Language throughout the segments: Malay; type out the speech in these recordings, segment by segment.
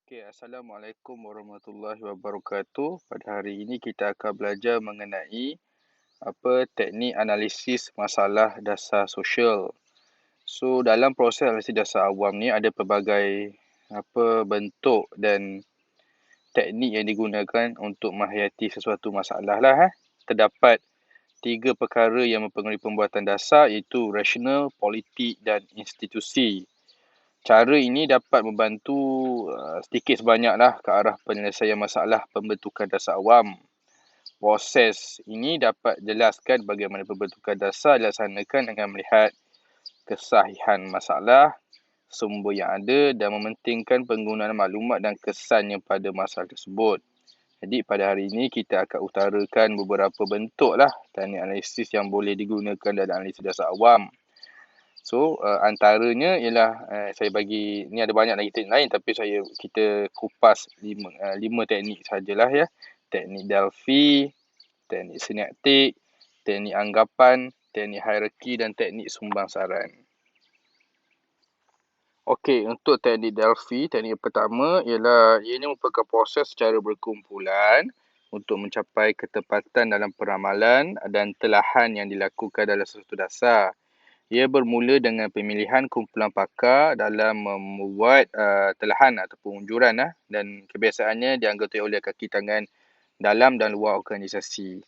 Okey, Assalamualaikum warahmatullahi wabarakatuh. Pada hari ini kita akan belajar mengenai teknik analisis masalah dasar sosial. So, dalam proses analisis dasar awam ni ada pelbagai bentuk dan teknik yang digunakan untuk menghayati sesuatu masalah lah. Terdapat 3 perkara yang mempengaruhi pembuatan dasar iaitu rasional, politik dan institusi. Cara ini dapat membantu sedikit sebanyaklah ke arah penyelesaian masalah pembentukan dasar awam. Proses ini dapat jelaskan bagaimana pembentukan dasar dilaksanakan dengan melihat kesahihan masalah, sumber yang ada dan mementingkan penggunaan maklumat dan kesannya pada masalah tersebut. Jadi pada hari ini kita akan utarakan beberapa bentuk teknik analisis yang boleh digunakan dalam analisis dasar awam. So, antaranya ialah saya bagi, ni ada banyak lagi teknik lain tapi kita kupas 5 teknik sajalah ya. Teknik Delphi, teknik sinektik, teknik anggapan, teknik hierarki dan teknik sumbangsaran. Okey, untuk teknik Delphi, teknik pertama ialah ini merupakan proses secara berkumpulan untuk mencapai ketepatan dalam peramalan dan telahan yang dilakukan dalam sesuatu dasar. Ia bermula dengan pemilihan kumpulan pakar dalam membuat telahan ataupun unjuran dan kebiasaannya dianggotai oleh kaki tangan dalam dan luar organisasi.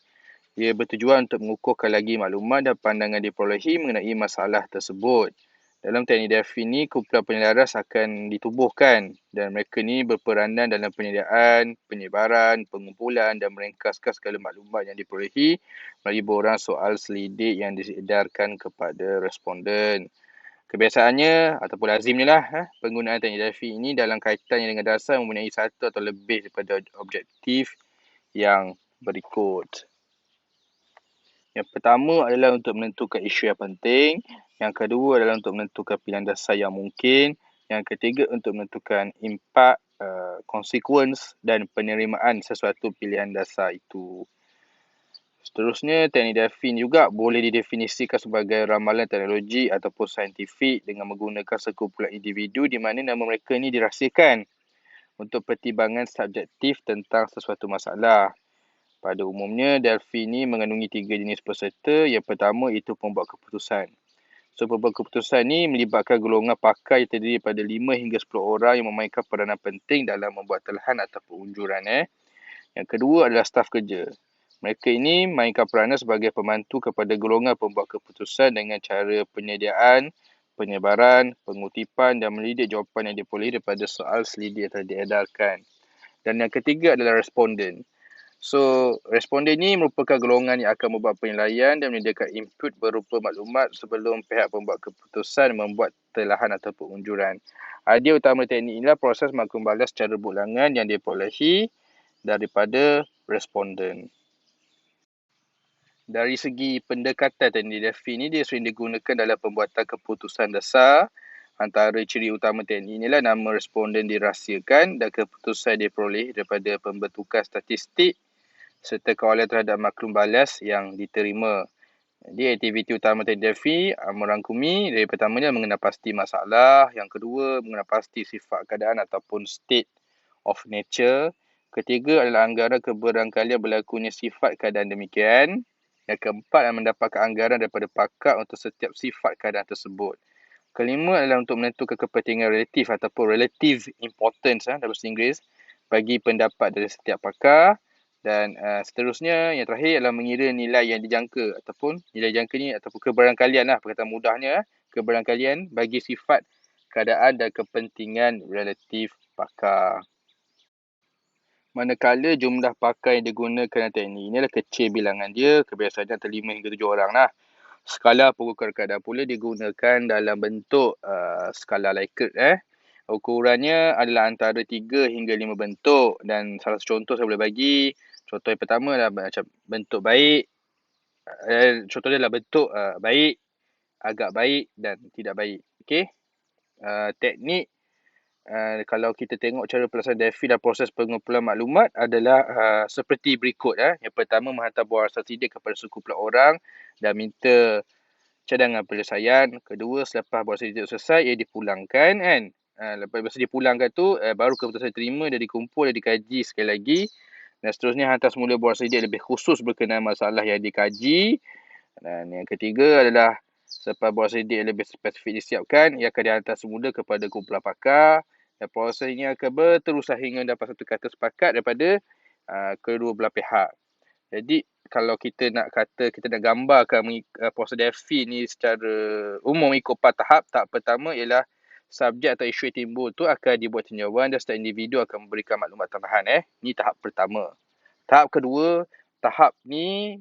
Ia bertujuan untuk mengukuhkan lagi maklumat dan pandangan diperolehi mengenai masalah tersebut. Dalam teknik Delphi ini, kumpulan penyelaras akan ditubuhkan dan mereka ni berperanan dalam penyediaan, penyebaran, pengumpulan dan meringkaskan segala maklumat yang diperolehi melalui borang soal selidik yang diedarkan kepada responden. Kebiasaannya ataupun lazimnya penggunaan teknik Delphi ini dalam kaitan yang dengan dasar mempunyai satu atau lebih daripada objektif yang berikut. Yang pertama adalah untuk menentukan isu yang penting. Yang kedua adalah untuk menentukan pilihan dasar yang mungkin. Yang ketiga untuk menentukan impak, consequence dan penerimaan sesuatu pilihan dasar itu. Seterusnya, teknik Delphi juga boleh didefinisikan sebagai ramalan teknologi ataupun saintifik dengan menggunakan sekumpulan individu di mana nama mereka ini dirahsiakan untuk pertimbangan subjektif tentang sesuatu masalah. Pada umumnya, Delphi ini mengandungi 3 jenis peserta. Yang pertama iaitu pembuat keputusan. So, pembuat keputusan ini melibatkan golongan pakar yang terdiri daripada 5 hingga 10 orang yang memainkan peranan penting dalam membuat telahan ataupun unjuran. Yang kedua adalah staf kerja. Mereka ini mainkan peranan sebagai pembantu kepada golongan pembuat keputusan dengan cara penyediaan, penyebaran, pengutipan dan melidik jawapan yang diperolehi daripada soal selidik yang telah diedarkan. Dan yang ketiga adalah responden. So, responden ini merupakan golongan yang akan membuat penilaian dan menyediakan input berupa maklumat sebelum pihak pembuat keputusan membuat telahan ataupun unjuran. Idea utama teknik inilah proses maklum balas secara bulangan yang diperolehi daripada responden. Dari segi pendekatan teknik Delphi ini, dia sering digunakan dalam pembuatan keputusan dasar. Antara ciri utama teknik inilah nama responden dirahsiakan dan keputusan diperoleh daripada pembentukan statistik serta kawalan terhadap maklum balas yang diterima. Jadi, aktiviti utama teknik Delphi merangkumi dari pertamanya mengenal pasti masalah, yang kedua mengenal pasti sifat keadaan ataupun state of nature, ketiga adalah anggaran keberangkalian berlakunya sifat keadaan demikian, yang keempat adalah mendapatkan anggaran daripada pakar untuk setiap sifat keadaan tersebut. Kelima adalah untuk menentukan kepentingan relatif ataupun relative importance dalam bahasa Inggeris bagi pendapat dari setiap pakar. Dan seterusnya, yang terakhir adalah mengira nilai yang dijangka ataupun nilai jangka ni ataupun keberangkalian perkataan mudahnya, keberangkalian bagi sifat keadaan dan kepentingan relatif pakar. Manakala jumlah pakar yang digunakan dalam teknik ini adalah kecil bilangan dia, kebiasaannya antara 5 hingga 7 orang Skala pengukuran keadaan pula digunakan dalam bentuk skala Likert. Ukurannya adalah antara 3 hingga 5 bentuk dan salah satu contoh saya boleh bagi. Contoh yang pertama adalah macam bentuk baik. Contoh dia adalah bentuk baik, agak baik dan tidak baik. Okey. Teknik kalau kita tengok cara pelaksanaan Delphi dan proses pengumpulan maklumat adalah seperti berikut. Yang pertama, menghantar buah asal sidik kepada sekumpulan orang dan minta cadangan penyelesaian. Kedua, selepas buah sidik selesai, ia dipulangkan Lepas dia pulangkan tu, baru keputusan diterima, dia dikumpul, dia dikaji sekali lagi. Dan seterusnya hantar semula buah selidik lebih khusus berkenaan masalah yang dikaji. Dan yang ketiga adalah selepas buah selidik lebih spesifik disiapkan, ia akan dihantar semula kepada kumpulan pakar. Dan proses ini akan berterusan hingga dapat satu kata sepakat daripada kedua belah pihak. Jadi kalau kita nak gambarkan proses Delphi ni secara umum ikut 4 tahap. Tahap pertama ialah subjek atau isu yang timbul tu akan dibuat tinjauan dan setiap individu akan memberikan maklumat tambahan. Ni tahap pertama. Tahap kedua, tahap ni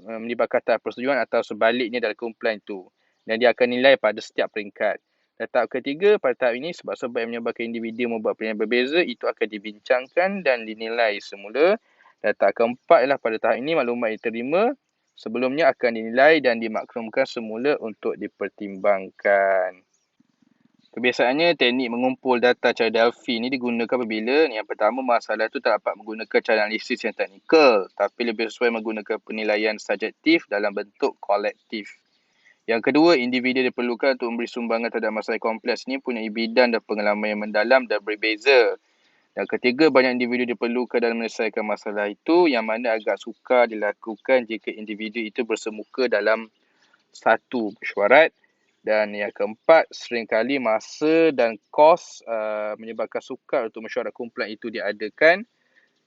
melibatkan tahap persetujuan atau sebaliknya dalam kumpulan itu. Dan dia akan nilai pada setiap peringkat. Dan tahap ketiga, pada tahap ini sebab-sebab yang menyebabkan individu membuat pilihan berbeza, itu akan dibincangkan dan dinilai semula. Dan tahap keempat ialah pada tahap ini maklumat yang diterima sebelumnya akan dinilai dan dimaklumkan semula untuk dipertimbangkan. Kebiasaannya, teknik mengumpul data cara Delphi ni digunakan apabila yang pertama masalah itu tak dapat menggunakan cara analisis yang teknikal tapi lebih sesuai menggunakan penilaian subjektif dalam bentuk kolektif. Yang kedua, individu diperlukan untuk memberi sumbangan terhadap masalah kompleks ini punya bidang dan pengalaman yang mendalam dan berbeza. Yang ketiga, banyak individu diperlukan dalam menyelesaikan masalah itu yang mana agak sukar dilakukan jika individu itu bersemuka dalam satu mesyuarat. Dan yang keempat, seringkali masa dan kos menyebabkan sukar untuk mesyuarat kumpulan itu diadakan.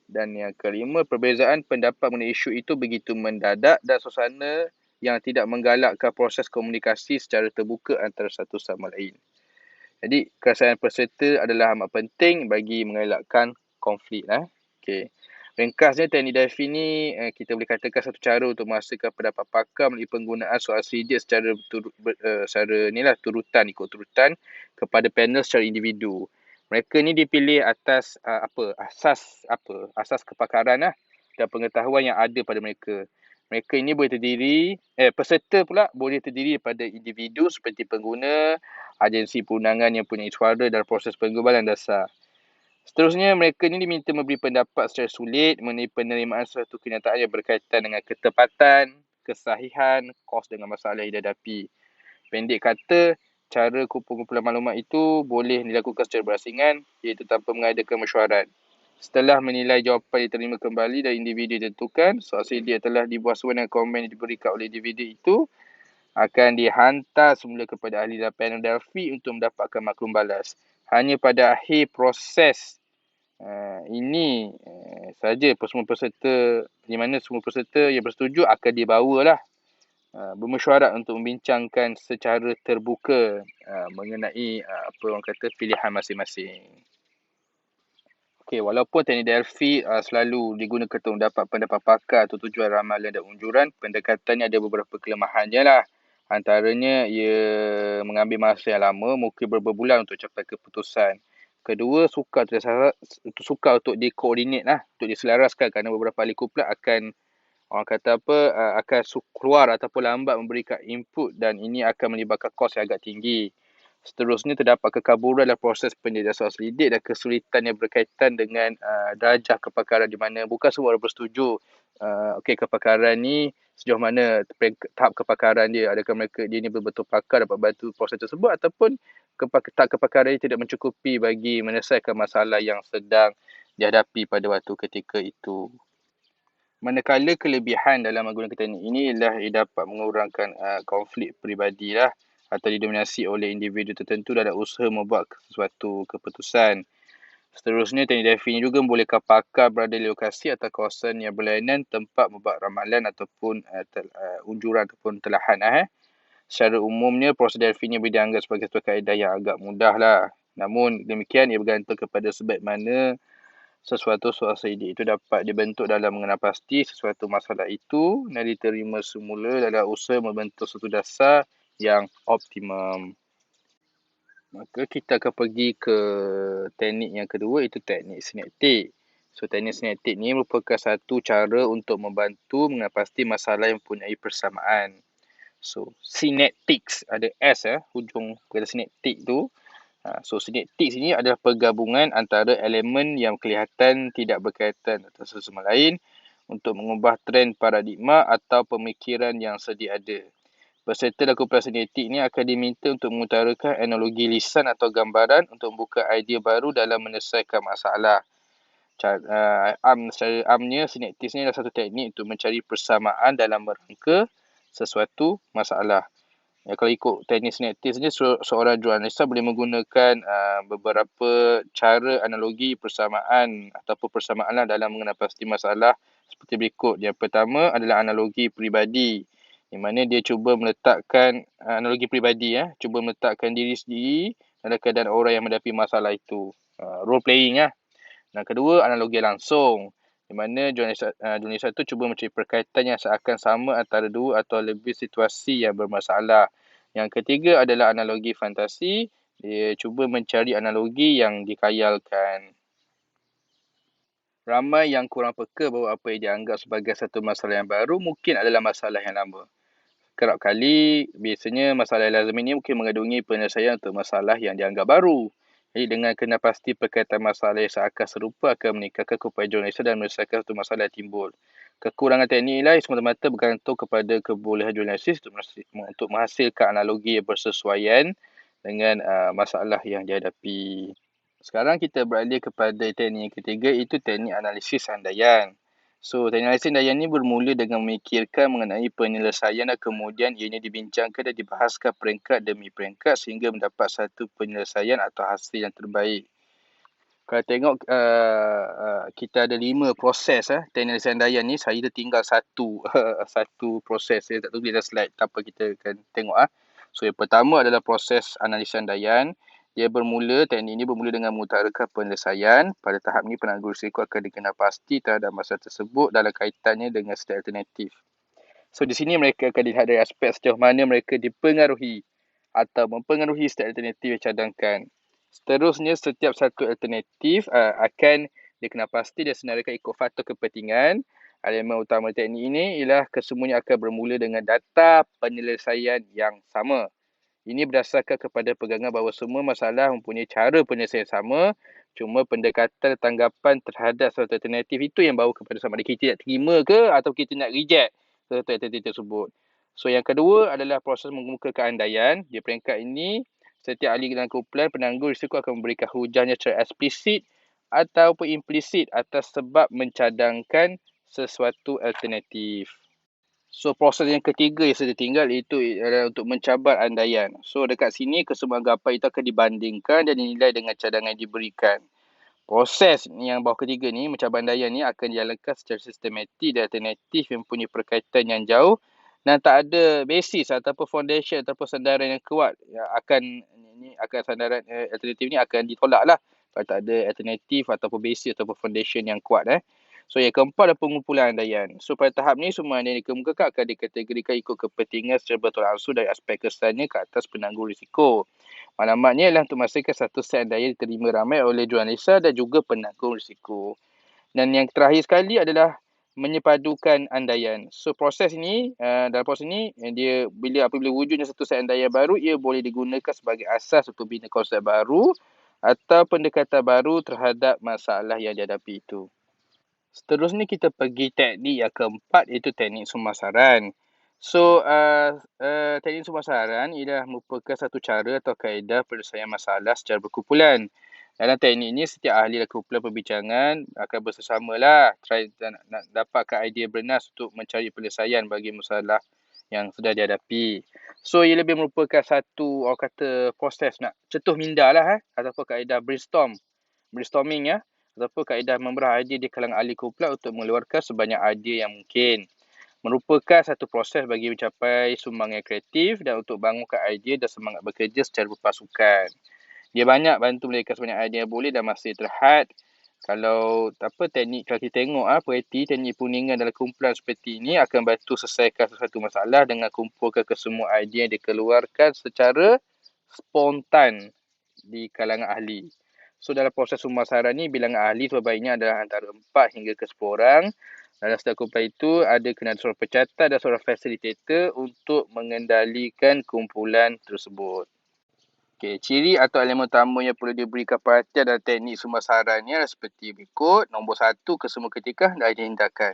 Dan yang kelima, perbezaan pendapat mengenai isu itu begitu mendadak dan suasana yang tidak menggalakkan proses komunikasi secara terbuka antara satu sama lain. Jadi, kesaksian peserta adalah amat penting bagi mengelakkan konflik. Okay. Ringkasnya, teknik Delphi ni kita boleh katakan satu cara untuk menghasilkan pendapat pakar melalui penggunaan soal selidik secara ikut turutan kepada panel secara individu. Mereka ni dipilih atas asas kepakaran dan pengetahuan yang ada pada mereka. Mereka ini boleh peserta pula boleh terdiri daripada individu seperti pengguna, agensi perundangan yang punya suara dalam proses penggubalan dasar. Seterusnya, mereka ini diminta memberi pendapat secara sulit mengenai penerimaan suatu kenyataan yang berkaitan dengan ketepatan, kesahihan, kos dengan masalah yang dihadapi. Pendek kata, cara kumpulan maklumat itu boleh dilakukan secara berasingan iaitu tanpa mengadakan mesyuarat. Setelah menilai jawapan diterima kembali dari individu ditentukan, soal selidik telah dibuat sesuai dengan komen yang diberikan oleh individu itu akan dihantar semula kepada ahli dalam panel Delphi untuk mendapatkan maklum balas. Hanya pada akhir proses ini saja semua peserta di mana semua peserta yang bersetuju akan dibawalah bermesyuarat untuk membincangkan secara terbuka mengenai pilihan masing-masing. Okey, walaupun teknik Delphi selalu digunakan untuk mendapat pendapat pakar atau tujuan ramalan dan unjuran, pendekatannya ada beberapa kelemahannya lah. Antaranya, ia mengambil masa yang lama, mungkin berbulan untuk capai keputusan. Kedua, sukar untuk dikoordinate untuk diselaraskan kerana beberapa ahli kumpulan akan keluar ataupun lambat memberikan input dan ini akan melibatkan kos yang agak tinggi. Seterusnya, terdapat kekaburan dalam proses penyediaan soal selidik dan kesulitan yang berkaitan dengan darjah kepakaran di mana bukan semua orang bersetuju kepakaran ni sejauh mana tahap kepakaran dia. Adakah dia ni betul-betul pakar dapat bantu proses tersebut ataupun tahap kepakaran dia tidak mencukupi bagi menyelesaikan masalah yang sedang dihadapi pada waktu ketika itu. Manakala kelebihan dalam menggunakan teknik ini ialah ia dapat mengurangkan konflik peribadi atau didominasi oleh individu tertentu dalam usaha membuat sesuatu keputusan. Seterusnya, teknik Delphi ini juga membolehkan pakar berada di lokasi atau kawasan yang berlainan tempat membuat ramalan ataupun unjuran ataupun telahan. Secara umumnya, proses Delphi ini boleh dianggap sebagai satu kaedah yang agak mudah lah. Namun demikian, ia bergantung kepada sebab mana sesuatu soal selidik itu dapat dibentuk dalam mengenal pasti sesuatu masalah itu dan diterima semula dalam usaha membentuk satu dasar yang optimum. Maka kita akan pergi ke teknik yang kedua, itu teknik sinektik. So, teknik sinektik ni merupakan satu cara untuk membantu mengenal pasti masalah yang mempunyai persamaan. So, synectics, ada S hujung kata sinektik tu. So, sinektik sini adalah pergabungan antara elemen yang kelihatan tidak berkaitan satu sama lain untuk mengubah trend paradigma atau pemikiran yang sedia ada. Peserta dalam kumpulan sintetik ni akan diminta untuk mengutarakan analogi lisan atau gambaran untuk membuka idea baru dalam menyelesaikan masalah. Secara amnya, sinektis ni adalah satu teknik untuk mencari persamaan dalam merangka sesuatu masalah. Ya, kalau ikut teknik sinektis ni, seorang jurnalisa boleh menggunakan beberapa cara analogi persamaan ataupun persamaan lah dalam mengenal pasti masalah seperti berikut. Yang pertama adalah analogi peribadi, di mana dia cuba meletakkan analogi peribadi, cuba meletakkan diri sendiri dalam keadaan orang yang menghadapi masalah itu. Role playing lah. Dan kedua, analogi langsung, di mana jurnalisa itu cuba mencari perkaitan yang seakan sama antara dua atau lebih situasi yang bermasalah. Yang ketiga adalah analogi fantasi. Dia cuba mencari analogi yang dikayalkan. Ramai yang kurang peka bahawa apa yang dianggap sebagai satu masalah yang baru mungkin adalah masalah yang lama. Kerap kali, biasanya masalah lazim ini mungkin mengandungi penyelesaian untuk masalah yang dianggap baru. Jadi dengan kena pasti perkaitan masalah yang seakan serupa akan meningkatkan keupayaan jurnalisa dan menyelesaikan satu masalah yang timbul. Kekurangan teknik ini semata-mata bergantung kepada kebolehan jurnalistis untuk menghasilkan analogi yang bersesuaian dengan masalah yang dihadapi. Sekarang kita beralih kepada teknik yang ketiga, iaitu teknik analisis andaian. So, teknik analisis andaian ini bermula dengan memikirkan mengenai penyelesaian dan kemudian ianya dibincangkan dan dibahaskan peringkat demi peringkat sehingga mendapat satu penyelesaian atau hasil yang terbaik. Kalau tengok kita ada 5 proses teknik analisis andaian ni, saya tertinggal satu proses. Saya tak tulis dalam slide, tak apa, kita akan tengok. So, yang pertama adalah proses analisis andaian. Teknik ini bermula dengan mengutarakan penyelesaian. Pada tahap ini, penangguh risiko akan dikenal pasti terhadap masalah tersebut dalam kaitannya dengan setiap alternatif. So, di sini mereka akan dilihat dari aspek sejauh mana mereka dipengaruhi atau mempengaruhi setiap alternatif yang cadangkan. Seterusnya, setiap satu alternatif akan dikenal pasti dan senaraikan ikut faktor kepentingan. Elemen utama teknik ini ialah kesemuanya akan bermula dengan data penyelesaian yang sama. Ini berdasarkan kepada pegangan bahawa semua masalah mempunyai cara penyelesaian sama, cuma pendekatan tanggapan terhadap satu alternatif itu yang bawa kepada sama ada kita nak terima ke atau kita nak reject satu alternatif tersebut. So, yang kedua adalah proses mengemukakan andaian. Di peringkat ini, setiap ahli dalam kumpulan penangguh risiko akan memberikan hujahnya secara eksplisit ataupun implisit atas sebab mencadangkan sesuatu alternatif. So, proses yang ketiga yang saya tinggal itu adalah untuk mencabar andaian. So, dekat sini kesemua anggapan itu akan dibandingkan dan dinilai dengan cadangan yang diberikan. Proses yang bawah ketiga ni, mencabar andaian ni akan dijalankan secara sistematik dan alternatif yang mempunyai perkaitan yang jauh dan tak ada basis ataupun foundation ataupun sandaran yang kuat. Sandaran alternatif ni akan ditolak lah kalau tak ada alternatif ataupun basis ataupun foundation yang kuat. So, yang keempat adalah pengumpulan andaian. So, pada tahap ni, semua andaian yang dikemukakan akan dikategorikan ikut kepentingan secara betul langsung dari aspek kesannya ke atas penangguh risiko. Maklumatnya ialah untuk memastikan satu set andaian diterima ramai oleh jurnalisa dan juga penangguh risiko. Dan yang terakhir sekali adalah menyepadukan andaian. So, proses ini, dalam proses ini, apabila wujudnya satu set andaian baru, ia boleh digunakan sebagai asas untuk bina konsep baru atau pendekatan baru terhadap masalah yang dihadapi itu. Seterusnya kita pergi teknik yang keempat, iaitu teknik pemasaran. So, teknik pemasaran ialah merupakan satu cara atau kaedah penyelesaian masalah secara berkumpulan. Dalam teknik ini, setiap ahli dalam kumpulan perbincangan akan bersama lah nak dapatkan idea bernas untuk mencari penyelesaian bagi masalah yang sudah dihadapi. So, ia lebih merupakan satu, orang kata, proses nak cetuh minda lah ataupun kaedah brainstorming ataupun kaedah memerah idea di kalangan ahli kumpulan untuk mengeluarkan sebanyak idea yang mungkin. Merupakan satu proses bagi mencapai sumbangan kreatif dan untuk bangunkan idea dan semangat bekerja secara berpasukan. Dia banyak bantu melahirkan sebanyak idea yang boleh dan masih terhad. Kalau kita tengok teknik puningan dalam kumpulan seperti ini akan bantu selesaikan sesuatu masalah dengan kumpulkan kesemua idea yang dikeluarkan secara spontan di kalangan ahli. So, dalam proses pemasaran ni, bilangan ahli sebaiknya adalah antara 4 hingga ke 10 orang. Dalam setiap kumpulan itu, ada kena seorang pencatat dan seorang fasilitator untuk mengendalikan kumpulan tersebut. Okay, ciri atau elemen utama yang perlu diberikan perhatian dalam teknik pemasaran ni adalah seperti berikut. Nombor 1, kesemua ketika dan tindakan.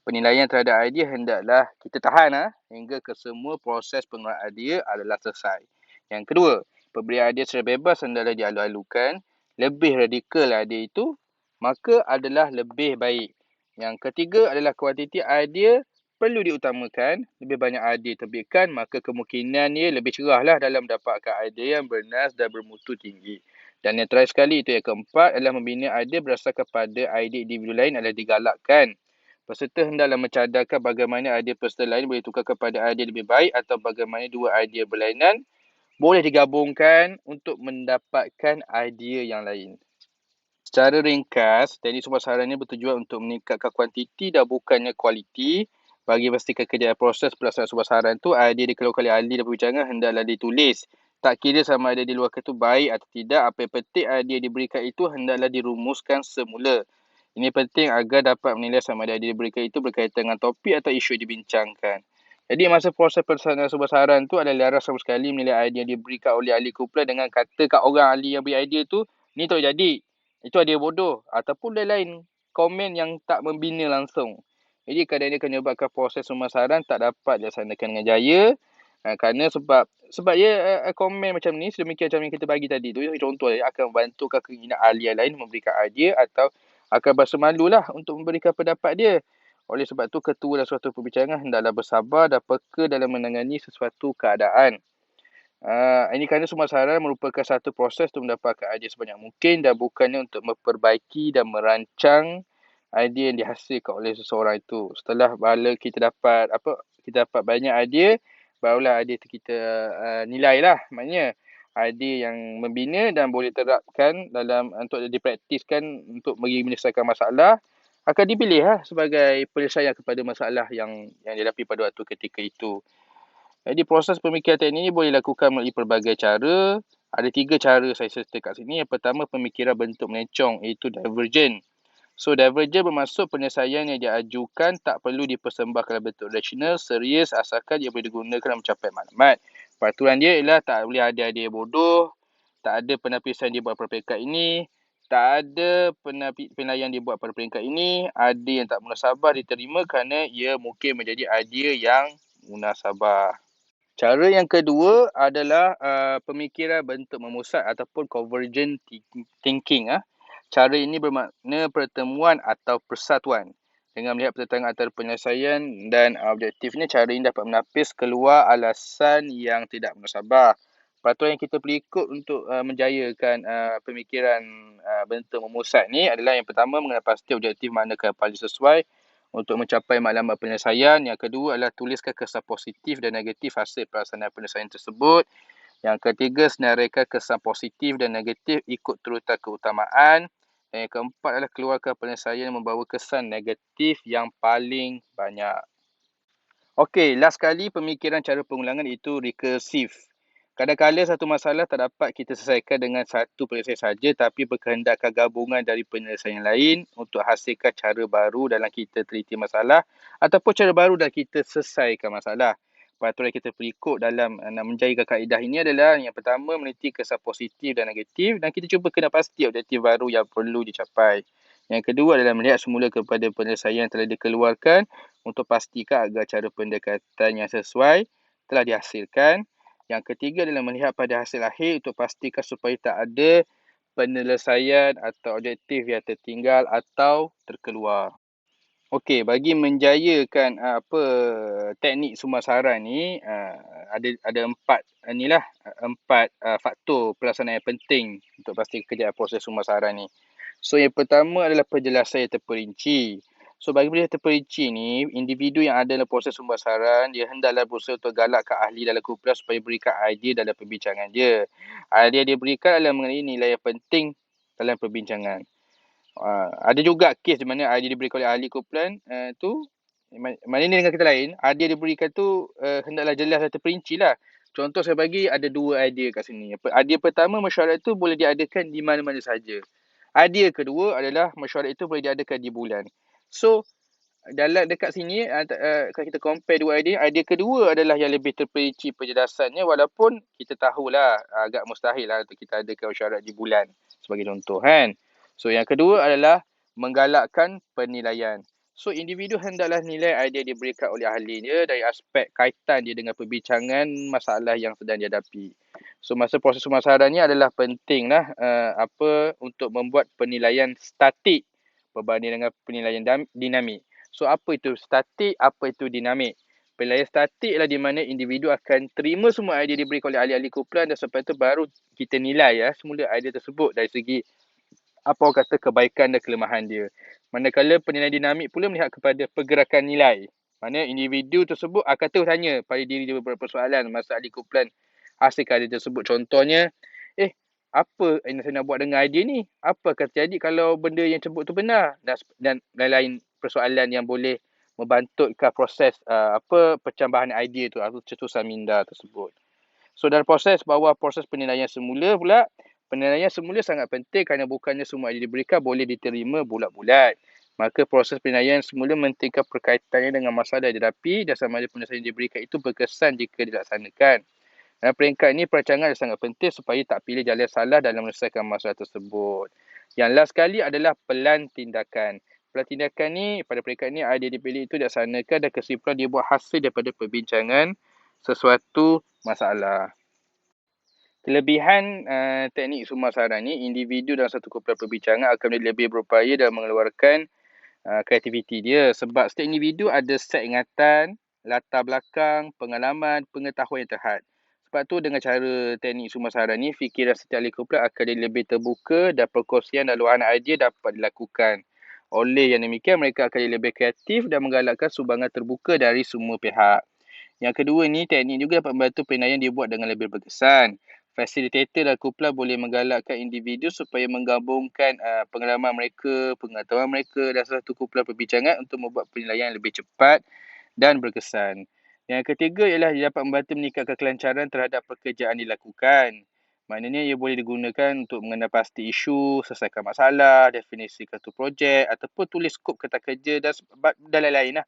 Penilaian terhadap idea hendaklah kita tahan hingga kesemua proses pengeluaran idea adalah selesai. Yang kedua, pemberian idea secara bebas hendaklah dialu-alukan. Lebih radikal idea itu, maka adalah lebih baik. Yang ketiga adalah kuantiti idea perlu diutamakan. Lebih banyak idea terbitkan, maka kemungkinan ia lebih cerahlah dalam mendapatkan idea yang bernas dan bermutu tinggi. Dan yang terakhir sekali, itu yang keempat adalah membina idea berdasarkan pada idea individu lain adalah digalakkan. Peserta hendaklah mencadarkan bagaimana idea peserta lain boleh tukar kepada idea lebih baik atau bagaimana dua idea berlainan boleh digabungkan untuk mendapatkan idea yang lain. Secara ringkas, teknik sumber saran ini bertujuan untuk meningkatkan kuantiti dan bukannya kualiti. Bagi memastikan kejayaan proses pelaksanaan sumber saran itu, idea dikeluarkan oleh ahli dan perbincangan hendaklah ditulis. Tak kira sama ada diluarkan itu baik atau tidak, apa yang penting idea diberikan itu hendaklah dirumuskan semula. Ini penting agar dapat menilai sama ada idea diberikan itu berkaitan dengan topik atau isu yang dibincangkan. Jadi masa proses pelaksanaan sumber saran tu adalah laras sama sekali menilai idea yang diberikan oleh ahli kumpulan dengan kata kat orang ahli yang beri idea tu, ni tak jadi. Itu idea bodoh ataupun lain-lain komen yang tak membina langsung. Jadi kadang-kadang akan menyebabkan proses sumber saran tak dapat dilaksanakan dengan jaya. Kerana sebab komen macam ni, sedemikian macam yang kita bagi tadi tu, contoh akan membantukan keinginan ahli yang lain memberikan idea atau akan berasa malulah untuk memberikan pendapat dia. Oleh sebab tu, ketua dalam suatu perbincangan hendaklah bersabar dan peka dalam menangani sesuatu keadaan. Ini kerana sumber saran merupakan satu proses untuk mendapatkan idea sebanyak mungkin dan bukannya untuk memperbaiki dan merancang idea yang dihasilkan oleh seseorang itu. Setelah kita dapat banyak idea, barulah idea itu kita nilai lah. Maknanya idea yang membina dan boleh terapkan dalam untuk dipraktiskan untuk menyelesaikan masalah akan dipilih sebagai penyelesaian kepada masalah yang dihadapi pada waktu ketika itu. Jadi proses pemikiran teknik ini boleh dilakukan melalui pelbagai cara. Ada 3 cara saya serta kat sini. Yang pertama, pemikiran bentuk melencong, iaitu divergent. So, divergent bermaksud penyelesaian yang diajukan tak perlu dipersembahkan dalam bentuk rasional, serius, asalkan ia boleh digunakan dalam mencapai maklumat. Peraturan dia ialah tak boleh ada idea bodoh, tak ada penapisan dia buat pada peringkat ini, tak ada penilaian dia buat pada peringkat ini, idea yang tak munasabah diterima kerana ia mungkin menjadi idea yang munasabah. Cara yang kedua adalah pemikiran bentuk memusat ataupun convergent thinking. Cara ini bermakna pertemuan atau persatuan. Dengan melihat pertentangan antara penyelesaian dan objektifnya, cara ini dapat menapis keluar alasan yang tidak munasabah. Peraturan yang kita perlu ikut untuk menjayakan pemikiran bentuk memusat ni adalah yang pertama, mengenal pasti objektif manakah paling sesuai untuk mencapai maklumat penyelesaian. Yang kedua adalah tuliskan kesan positif dan negatif hasil pelaksanaan penyelesaian tersebut. Yang ketiga, senaraikan kesan positif dan negatif ikut turutan keutamaan. Dan yang keempat adalah keluarkan penyelesaian yang membawa kesan negatif yang paling banyak. Okey, last kali pemikiran cara pengulangan itu rekursif. Kadang-kadang satu masalah tak dapat kita selesaikan dengan satu penyelesaian saja, tapi berkehendakkan gabungan dari penyelesaian lain untuk hasilkan cara baru dalam kita teliti masalah ataupun cara baru dalam kita selesaikan masalah. Peraturan yang kita perikut dalam nak menjayakan kaedah ini adalah yang pertama, meneliti kesan positif dan negatif dan kita cuba kena pasti objektif baru yang perlu dicapai. Yang kedua adalah melihat semula kepada penyelesaian yang telah dikeluarkan untuk pastikan agar cara pendekatan yang sesuai telah dihasilkan. Yang ketiga adalah melihat pada hasil akhir untuk pastikan supaya tak ada penyelesaian atau objektif yang tertinggal atau terkeluar. Okey, bagi menjayakan teknik sumber saran ni ada empat faktor pelaksanaan yang penting untuk pastikan kejayaan proses sumber saran ni. So yang pertama adalah penjelasan yang terperinci. So bagi benda terperinci ni, individu yang ada dalam proses sumber saran, dia hendaklah berusaha untuk galakkan ahli dalam kumpulan supaya berikan idea dalam perbincangan dia. Idea dia berikan adalah mengenai nilai yang penting dalam perbincangan. Ada juga kes di mana idea diberikan oleh ahli kumpulan tu, maknanya dengan kata lain, idea diberikan tu hendaklah jelas dan terperinci lah. Contoh saya bagi ada 2 idea kat sini. Idea pertama, mesyuarat itu boleh diadakan di mana-mana saja. Idea kedua adalah mesyuarat itu boleh diadakan di bulan. So, dalam dekat sini, kalau kita compare dua idea kedua adalah yang lebih terperinci penjelasannya walaupun kita tahulah agak mustahil lah untuk kita adakan mesyuarat di bulan sebagai contoh kan. So, yang kedua adalah menggalakkan penilaian. So, individu hendaklah nilai idea diberikan oleh ahlinya dari aspek kaitan dia dengan perbincangan masalah yang sedang dihadapi. So, masa proses pemasaran ni adalah pentinglah untuk membuat penilaian statik berbanding dengan penilaian dinamik. So, apa itu statik, apa itu dinamik? Penilaian statik ialah di mana individu akan terima semua idea diberikan oleh ahli-ahli kumpulan dan selepas itu baru kita nilai semula idea tersebut dari segi apa orang kata kebaikan dan kelemahan dia. Manakala penilaian dinamik pula melihat kepada pergerakan nilai. Mana individu tersebut akan terus tanya pada diri dia beberapa soalan masa ahli kumpulan hasilkan idea tersebut. Contohnya, apa yang saya nak buat dengan idea ni? Apa akan terjadi kalau benda yang tersebut tu benar? Dan lain-lain persoalan yang boleh membantutkan proses percambahan idea tu atau cetusan minda tersebut. So dalam proses penilaian semula pula, penilaian semula sangat penting kerana bukannya semua idea diberikan boleh diterima bulat-bulat. Maka proses penilaian semula mentingkan perkaitannya dengan masalah yang dihadapi dan sama ada penyelesaian yang diberikan itu berkesan jika dilaksanakan. Dalam peringkat ini, perancangan sangat penting supaya tak pilih jalan salah dalam menyelesaikan masalah tersebut. Yang last sekali adalah pelan tindakan. Pelan tindakan ni, pada peringkat ini, idea dipilih itu dilaksanakan dan kesimpulan dibuat hasil daripada perbincangan sesuatu masalah. Kelebihan teknik pemasaran ni, individu dalam satu kumpulan perbincangan akan lebih berupaya dalam mengeluarkan kreativiti dia. Sebab setiap individu ada set ingatan, latar belakang, pengalaman, pengetahuan yang terhad. Sebab tu dengan cara teknik pemasaran ni, fikiran setiap ahli kumpulan akan lebih terbuka dan perkongsian dan luahan idea dapat dilakukan. Oleh yang demikian, mereka akan lebih kreatif dan menggalakkan sumbangan terbuka dari semua pihak. Yang kedua ni, teknik juga dapat membantu penilaian dibuat dengan lebih berkesan. Fasilitator dan kumpulan boleh menggalakkan individu supaya menggabungkan pengalaman mereka, pengetahuan mereka dan satu kumpulan perbincangan untuk membuat penilaian lebih cepat dan berkesan. Yang ketiga ialah dia dapat membantu meningkatkan kelancaran terhadap pekerjaan dilakukan. Maknanya ia boleh digunakan untuk mengenal pasti isu, selesaikan masalah, definisi satu projek ataupun tulis skop kertas kerja dan lain-lain lah.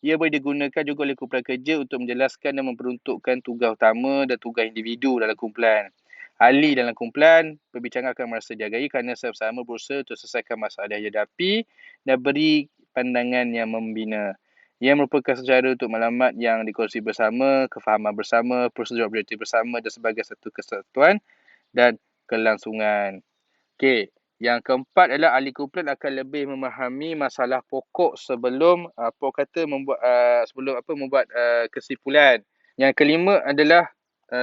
Ia boleh digunakan juga oleh kumpulan kerja untuk menjelaskan dan memperuntukkan tugas utama dan tugas individu dalam kumpulan. Ahli dalam kumpulan, perbincangan akan merasa dihargai kerana sama-sama berusaha untuk selesaikan masalah yang dihadapi dan beri pandangan yang membina. Ia merupakan secara untuk maklumat yang dikongsi bersama, kefahaman bersama, prosedur objektif bersama dan sebagai satu kesatuan dan kelangsungan. Okey. Yang keempat adalah ahli kumpulan akan lebih memahami masalah pokok sebelum membuat kesimpulan. Yang kelima adalah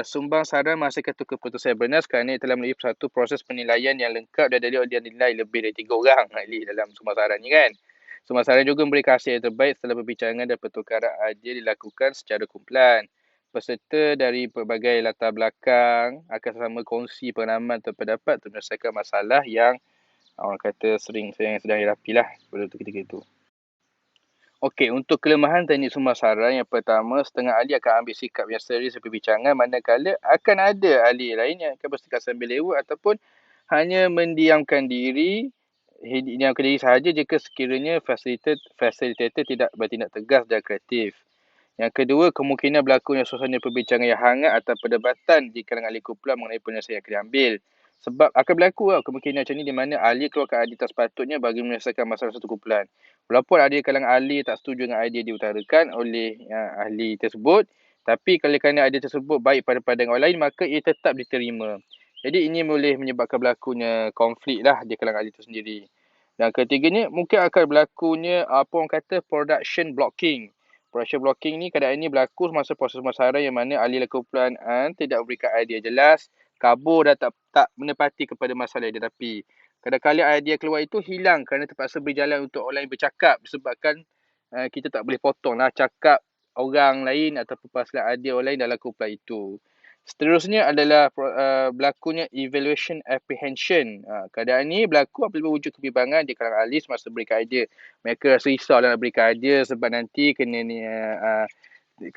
sumbang saran menghasilkan keputusan yang benar kerana ia telah melalui satu proses penilaian yang lengkap dan dia dinilai lebih dari 3 orang ahli dalam sumbang saran ni kan. Sumbang saran juga memberikan hasil yang terbaik setelah perbincangan dan pertukaran idea dilakukan secara kumpulan. Peserta dari pelbagai latar belakang akan sama kongsi pengalaman atau pendapat untuk menyelesaikan masalah yang orang kata sedang dihadapi lah pada ketika itu. Okey, untuk kelemahan teknik pemasaran yang pertama, setengah ahli akan ambil sikap yang serius dalam perbincangan manakala akan ada ahli lain yang akan bersikap sambil lewat ataupun hanya mendiamkan diri sahaja jika sekiranya fasilitator tidak bertindak tegas dan kreatif. Yang kedua, kemungkinan berlakunya suasana perbincangan yang hangat atau perdebatan di kalangan ahli kumpulan mengenai penyelesaian yang akan diambil. Sebab akan berlaku kemungkinan macam ni di mana ahli keluarkan idea tak sepatutnya bagi menyelesaikan masalah satu kumpulan. Walaupun ada kalangan ahli tak setuju dengan idea diutarakan oleh ahli tersebut, tapi kalau kerana idea tersebut baik pada pandangan orang lain, maka ia tetap diterima. Jadi ini boleh menyebabkan berlakunya konflik lah di kalangan ahli itu sendiri. Dan ketiganya, mungkin akan berlakunya production blocking. Production blocking ni keadaan ini berlaku semasa proses pemasaran yang mana ahli kumpulan tidak memberikan idea jelas, kabur dan tak menepati kepada masalah yang dihadapi. Kadang-kadang idea keluar itu hilang kerana terpaksa berjalan untuk orang lain bercakap disebabkan kita tak boleh potong lah cakap orang lain ataupun pasal idea orang lain dalam kumpulan itu. Seterusnya adalah berlakunya evaluation apprehension. Keadaan ini berlaku apabila wujud kebimbangan di kalangan ahli semasa berikan idea. Mereka rasa risau dalam berikan idea sebab nanti kena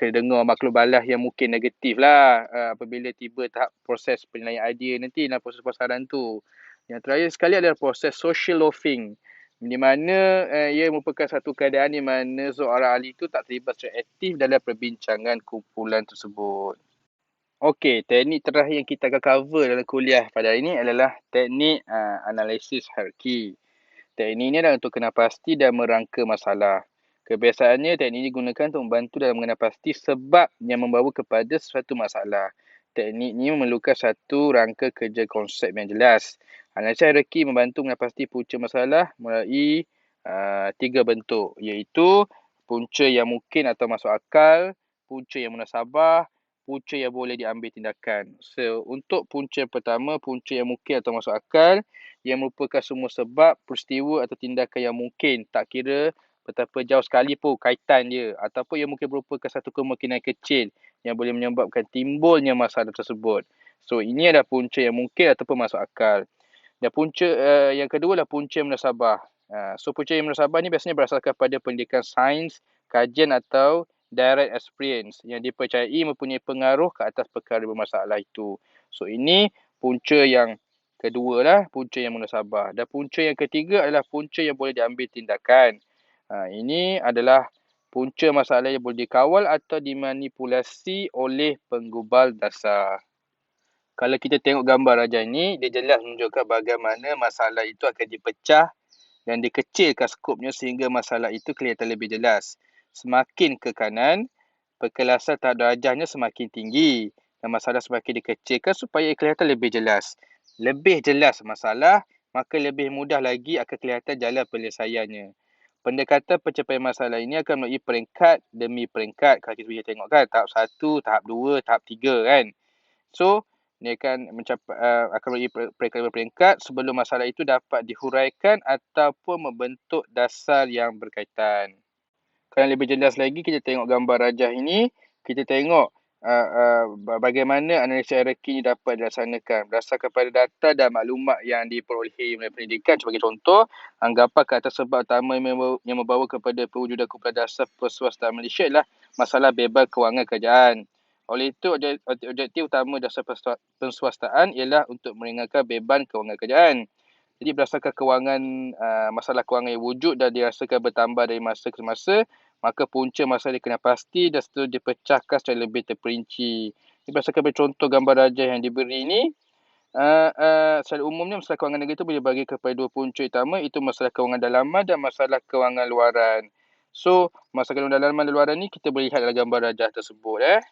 dengar makhluk balas yang mungkin negatif lah apabila tiba tahap proses penilaian idea nanti dalam proses pasaran tu. Yang terakhir sekali adalah proses social loafing, di mana ia merupakan satu keadaan di mana seorang ahli itu tak terlibat secara aktif dalam perbincangan kumpulan tersebut. Okey, teknik terakhir yang kita akan cover dalam kuliah pada hari ini adalah teknik analisis hierarki. Teknik ini adalah untuk kenal pasti dan merangka masalah. Kebiasaannya, teknik ini digunakan untuk membantu dalam mengenal pasti sebab yang membawa kepada sesuatu masalah. Teknik ini memerlukan satu rangka kerja konsep yang jelas. Analisis hierarki membantu mengenal pasti punca masalah melalui 3 bentuk, iaitu punca yang mungkin atau masuk akal, punca yang munasabah, punca yang boleh diambil tindakan. So, untuk punca pertama, punca yang mungkin atau masuk akal, yang merupakan semua sebab, peristiwa atau tindakan yang mungkin, tak kira betapa jauh sekalipun kaitan dia, ataupun yang mungkin merupakan satu kemungkinan kecil yang boleh menyebabkan timbulnya masalah tersebut. So, ini adalah punca yang mungkin ataupun masuk akal. Dan punca yang kedua adalah punca yang munasabah. So, punca yang munasabah ni biasanya berasaskan pada pendidikan sains, kajian atau direct experience yang dipercayai mempunyai pengaruh ke atas perkara bermasalah itu. So, ini punca yang kedua lah, punca yang munasabah. Dan punca yang ketiga adalah punca yang boleh diambil tindakan. Ini adalah punca masalah yang boleh dikawal atau dimanipulasi oleh penggubal dasar. Kalau kita tengok gambar rajah ini, dia jelas menunjukkan bagaimana masalah itu akan dipecah dan dikecilkan skopnya sehingga masalah itu kelihatan lebih jelas. Semakin ke kanan, perkelasan tahap darjahnya semakin tinggi dan masalah semakin dikecilkan supaya kelihatan lebih jelas. Lebih jelas masalah, maka lebih mudah lagi akan kelihatan jalan penyelesaiannya. Pendekatan pencapaian masalah ini akan melalui peringkat demi peringkat. Kalau kita boleh tengok kan, tahap 1, tahap 2, tahap 3 kan. So, dia akan akan melalui peringkat sebelum masalah itu dapat dihuraikan ataupun membentuk dasar yang berkaitan. Kalau lebih jelas lagi, kita tengok gambar rajah ini, kita tengok bagaimana analisis hierarki ini dapat dilaksanakan berdasarkan pada data dan maklumat yang diperolehi oleh pendidikan. Sebagai contoh, anggapan ke atas sebab utama yang membawa kepada pewujudan kumpulan dasar perswastaan Malaysia adalah masalah bebal kewangan kerajaan. Oleh itu, objektif utama dasar perswastaan ialah untuk meringankan beban kewangan kerajaan. Jadi berdasarkan masalah kewangan yang wujud dan dirasakan bertambah dari masa ke masa, maka punca masalah dikenal pasti dan seterusnya dipecahkan secara lebih terperinci. Jadi berdasarkan contoh gambar rajah yang diberi ini, secara umumnya masalah kewangan negara itu boleh dibagi kepada dua punca utama, itu masalah kewangan dalaman dan masalah kewangan luaran. So, masalah kewangan dalaman dan luaran ni kita boleh lihat dalam gambar rajah tersebut.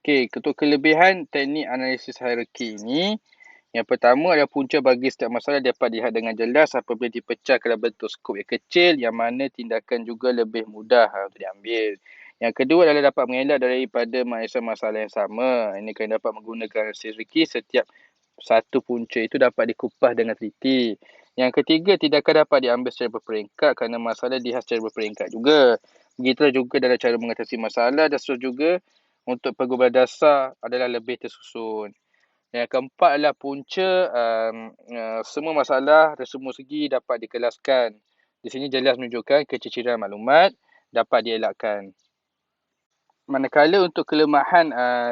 Okey, untuk kelebihan teknik analisis hierarki ini, yang pertama adalah punca bagi setiap masalah dapat dilihat dengan jelas apabila dipecah dalam bentuk skop yang kecil yang mana tindakan juga lebih mudah untuk diambil. Yang kedua adalah dapat mengelak daripada masalah yang sama. Ini kerana dapat menggunakan analisis hierarki, setiap satu punca itu dapat dikupas dengan teliti. Yang ketiga, tindakan dapat diambil secara berperingkat kerana masalah dilihat secara berperingkat juga. Begitulah juga dalam cara mengatasi masalah dan seterusnya juga untuk pergubatan dasar adalah lebih tersusun. Yang keempat adalah punca semua masalah dari semua segi dapat dikelaskan. Di sini jelas menunjukkan keciciran maklumat dapat dielakkan. Manakala untuk kelemahan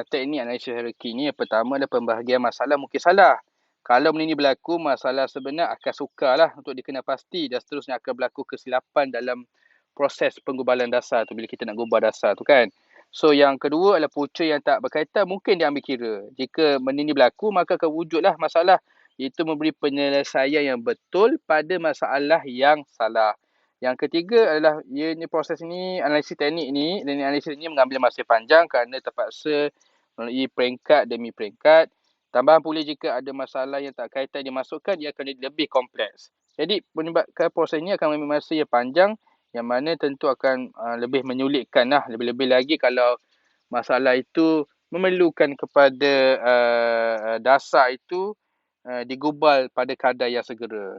teknik analisis hierarki ini, yang pertama adalah pembahagian masalah mungkin salah. Kalau benda ini berlaku, masalah sebenar akan sukarlah untuk dikenal pasti dan seterusnya akan berlaku kesilapan dalam proses penggubalan dasar tu bila kita nak gubal dasar tu kan. So, yang kedua adalah punca yang tak berkaitan mungkin diambil kira. Jika benda ini berlaku, maka akan wujudlah masalah, iaitu memberi penyelesaian yang betul pada masalah yang salah. Yang ketiga adalah proses ini, analisis teknik ni, dan analisis ini mengambil masa panjang kerana terpaksa melalui peringkat demi peringkat. Tambahan pula jika ada masalah yang tak kaitan dimasukkan, ia akan jadi lebih kompleks. Jadi menyebabkan proses ini akan mengambil masa yang panjang yang mana tentu akan lebih menyulitkan lah. Lebih-lebih lagi kalau masalah itu memerlukan kepada dasar itu digubal pada kadar yang segera.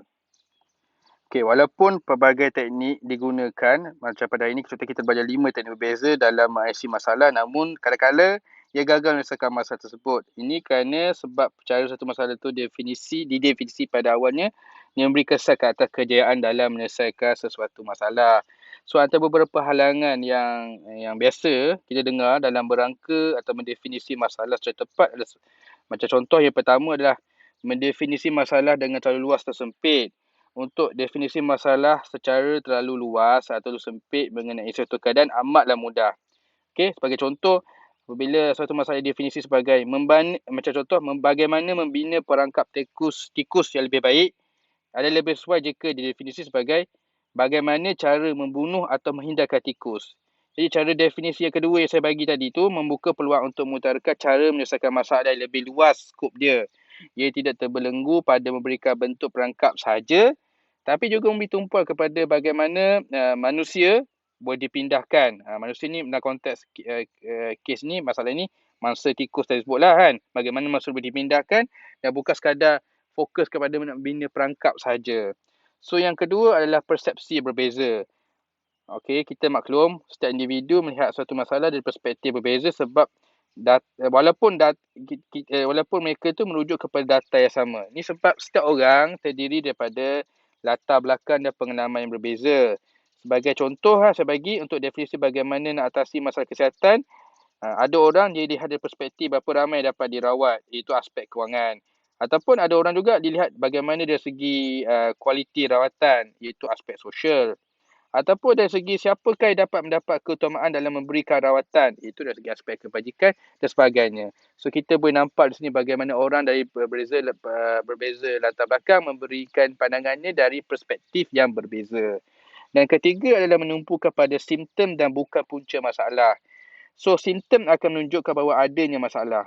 Okey, walaupun pelbagai teknik digunakan, macam pada hari ini kita belajar 5 teknik berbeza dalam mengatasi masalah, namun kadang-kadang ia gagal menyelesaikan masalah tersebut. Ini kerana sebab cara satu masalah itu didefinisi pada awalnya yang memberi kesan ke atas kejayaan dalam menyelesaikan sesuatu masalah. So, antara beberapa halangan yang biasa kita dengar dalam berangka atau mendefinisi masalah secara tepat adalah macam contoh yang pertama adalah mendefinisi masalah dengan terlalu luas atau sempit. Untuk definisi masalah secara terlalu luas atau terlalu sempit mengenai suatu keadaan amatlah mudah. Okey, sebagai contoh, apabila suatu masalah definisi sebagai macam contoh, bagaimana membina perangkap tikus yang lebih baik, Ada lebih sesuai jika didefinisi sebagai bagaimana cara membunuh atau menghindarkan tikus. Jadi cara definisi yang kedua yang saya bagi tadi tu membuka peluang untuk mengutarakan cara menyelesaikan masalah yang lebih luas skop dia. Ia tidak terbelenggu pada memberikan bentuk perangkap sahaja, tapi juga memberi tumpuan kepada bagaimana manusia boleh dipindahkan. Manusia ni dalam konteks kes ni, masalah ni, mangsa tikus tadi sebutlah kan. Bagaimana manusia boleh dipindahkan dan bukan sekadar fokus kepada membina perangkap sahaja. So yang kedua adalah persepsi berbeza. Okey, kita maklum setiap individu melihat suatu masalah dari perspektif berbeza sebab walaupun mereka tu merujuk kepada data yang sama. Ini sebab setiap orang terdiri daripada latar belakang dan pengalaman yang berbeza. Sebagai contoh saya bagi untuk definisi bagaimana nak atasi masalah kesihatan, ada orang dia lihat dari perspektif berapa ramai dapat dirawat, iaitu aspek kewangan. Ataupun ada orang juga dilihat bagaimana dari segi kualiti rawatan, iaitu aspek sosial. Ataupun dari segi siapakah yang dapat mendapat keutamaan dalam memberikan rawatan, iaitu dari segi aspek kebajikan dan sebagainya. So kita boleh nampak di sini bagaimana orang dari berbeza latar belakang memberikan pandangannya dari perspektif yang berbeza. Dan ketiga adalah menumpukan pada simptom dan bukan punca masalah. So simptom akan menunjukkan bahawa adanya masalah.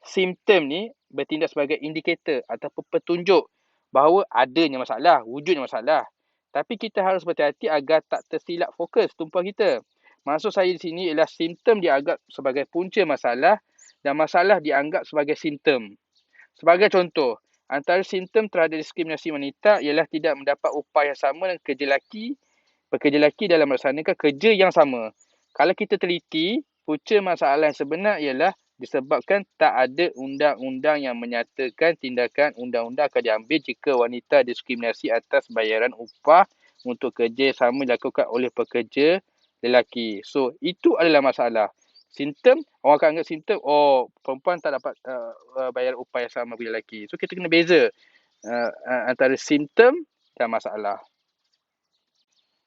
Simptom ni bertindak sebagai indikator ataupun petunjuk bahawa adanya masalah, wujudnya masalah. Tapi kita harus berhati-hati agar tak tersilap fokus tumpuan kita. Maksud saya di sini ialah simptom dianggap sebagai punca masalah dan masalah dianggap sebagai simptom. Sebagai contoh, antara simptom terhadap diskriminasi wanita ialah tidak mendapat upah yang sama dengan pekerja lelaki dalam melaksanakan kerja yang sama. Kalau kita teliti, punca masalah yang sebenar ialah disebabkan tak ada undang-undang yang menyatakan tindakan undang-undang akan diambil jika wanita diskriminasi atas bayaran upah untuk kerja sama dilakukan oleh pekerja lelaki. So, itu adalah masalah. Simptom, orang akan anggap simptom, perempuan tak dapat bayar upah yang sama dengan lelaki. So, kita kena beza antara simptom dan masalah.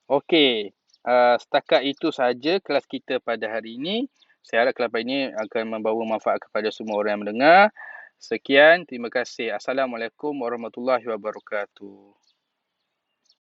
Okey, setakat itu sahaja kelas kita pada hari ini. Saya harap kelas ini akan membawa manfaat kepada semua orang yang mendengar. Sekian, terima kasih. Assalamualaikum warahmatullahi wabarakatuh.